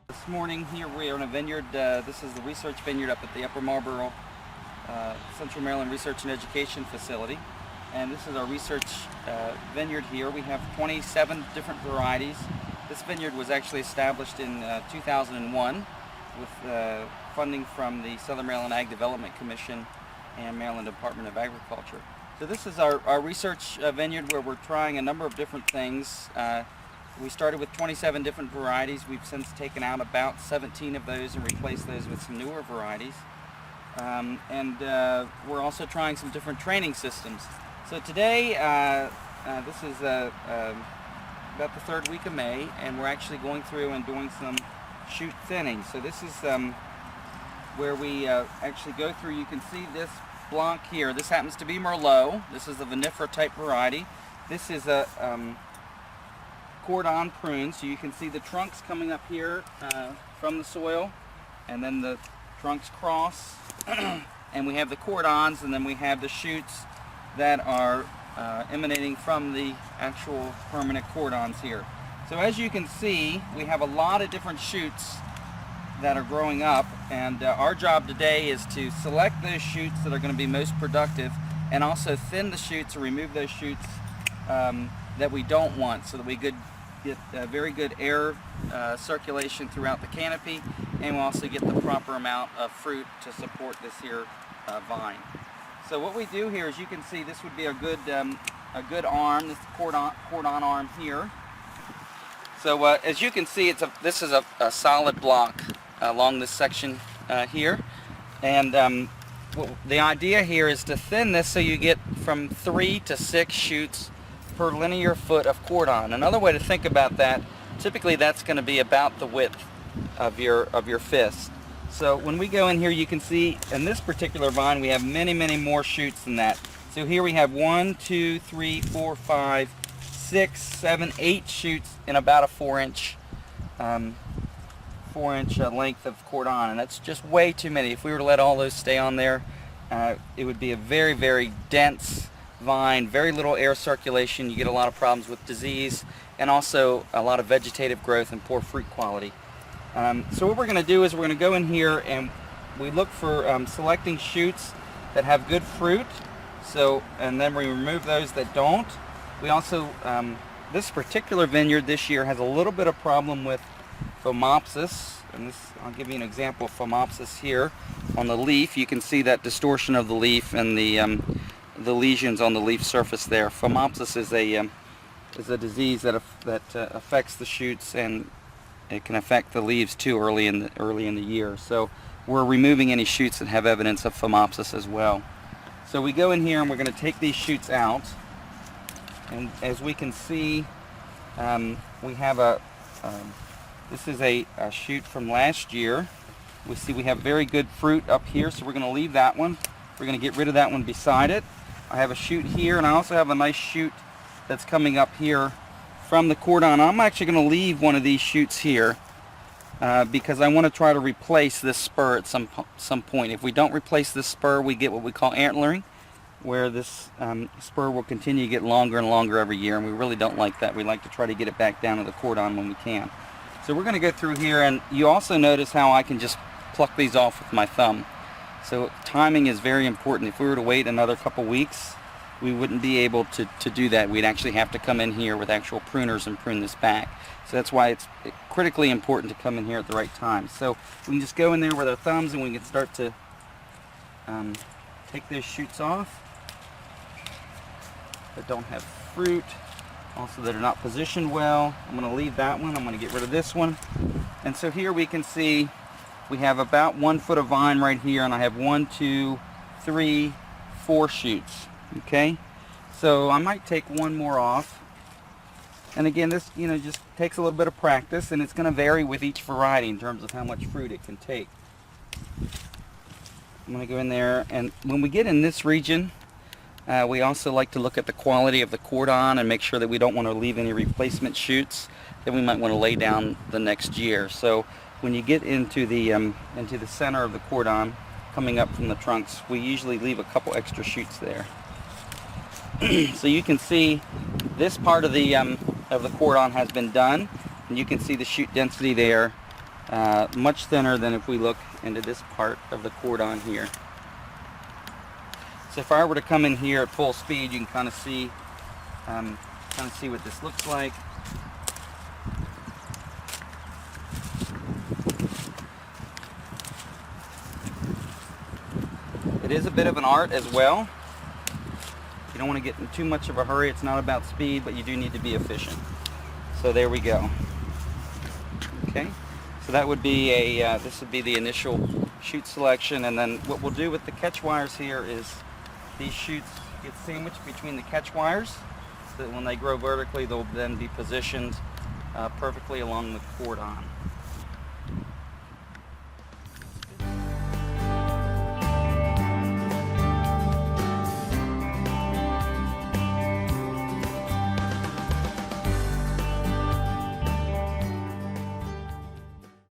This morning here we are in a vineyard. This is the research vineyard up at the Upper Marlboro Central Maryland Research and Education Facility. And this is our research vineyard here. We have 27 different varieties. This vineyard was actually established in 2001 with funding from the Southern Maryland Ag Development Commission and Maryland Department of Agriculture. So this is our research vineyard where we're trying a number of different things. We started with 27 different varieties. We've since taken out about 17 of those and replaced those with some newer varieties. We're also trying some different training systems. So today, this is about the third week of May, and we're actually going through and doing some chute thinning. So this is where we actually go through. You can see this block here. This happens to be Merlot. This is the vinifera type variety. This is a cordon prune, so you can see the trunks coming up here from the soil, and then the trunks cross, and we have the cordons, and then we have the shoots that are emanating from the actual permanent cordons here. So as you can see, we have a lot of different shoots that are growing up, and our job today is to select those shoots that are going to be most productive, and also thin the shoots or remove those shoots that we don't want, so that we get very good air circulation throughout the canopy, and we'll also get the proper amount of fruit to support this here vine. So what we do here, as you can see, this would be a good arm, this cordon arm here. So as you can see, this is a solid block along this section here, and the idea here is to thin this so you get from 3 to 6 shoots per linear foot of cordon. Another way to think about that, typically that's going to be about the width of your fist. So when we go in here, you can see in this particular vine we have many more shoots than that. So here we have 1, 2, 3, 4, 5, 6, 7, 8 shoots in about a 4-inch length of cordon, and that's just way too many. If we were to let all those stay on there, it would be a very dense vine, very little air circulation. You get a lot of problems with disease and also a lot of vegetative growth and poor fruit quality. So what we're going to do is we're going to go in here and we look for selecting shoots that have good fruit, and then we remove those that don't. We also, this particular vineyard this year has a little bit of problem with phomopsis, and I'll give you an example of phomopsis here on the leaf. You can see that distortion of the leaf and the lesions on the leaf surface there. Phomopsis is a disease that affects the shoots, and it can affect the leaves too early in the year. So we're removing any shoots that have evidence of phomopsis as well. So we go in here and we're going to take these shoots out, and as we can see, we have this is a shoot from last year. We see we have very good fruit up here, so we're going to leave that one. We're going to get rid of that one beside it. I have a shoot here, and I also have a nice shoot that's coming up here from the cordon. I'm actually going to leave one of these shoots here because I want to try to replace this spur at some point. If we don't replace this spur, we get what we call antlering, where this spur will continue to get longer and longer every year, and we really don't like that. We like to try to get it back down to the cordon when we can. So we're going to go through here, and you also notice how I can just pluck these off with my thumb. So timing is very important. If we were to wait another couple weeks, we wouldn't be able to do that. We'd actually have to come in here with actual pruners and prune this back. So that's why it's critically important to come in here at the right time. So we can just go in there with our thumbs, and we can start to take those shoots off that don't have fruit, also that are not positioned well. I'm going to leave that one. I'm going to get rid of this one. And so here we can see we have about 1 foot of vine right here, and I have 1, 2, 3, 4 shoots. Okay, so I might take one more off. And again, this just takes a little bit of practice, and it's going to vary with each variety in terms of how much fruit it can take. I'm going to go in there, and when we get in this region, we also like to look at the quality of the cordon and make sure that we don't want to leave any replacement shoots that we might want to lay down the next year. So when you get into the center of the cordon coming up from the trunks, we usually leave a couple extra shoots there. So you can see this part of the cordon has been done, and you can see the shoot density there much thinner than if we look into this part of the cordon here. So if I were to come in here at full speed, you can kind of see what this looks like. It is a bit of an art as well. You don't want to get in too much of a hurry. It's not about speed, but you do need to be efficient. So there we go. Okay, so that would be this would be the initial chute selection, and then what we'll do with the catch wires here is these chutes get sandwiched between the catch wires, so that when they grow vertically, they'll then be positioned perfectly along the cordon.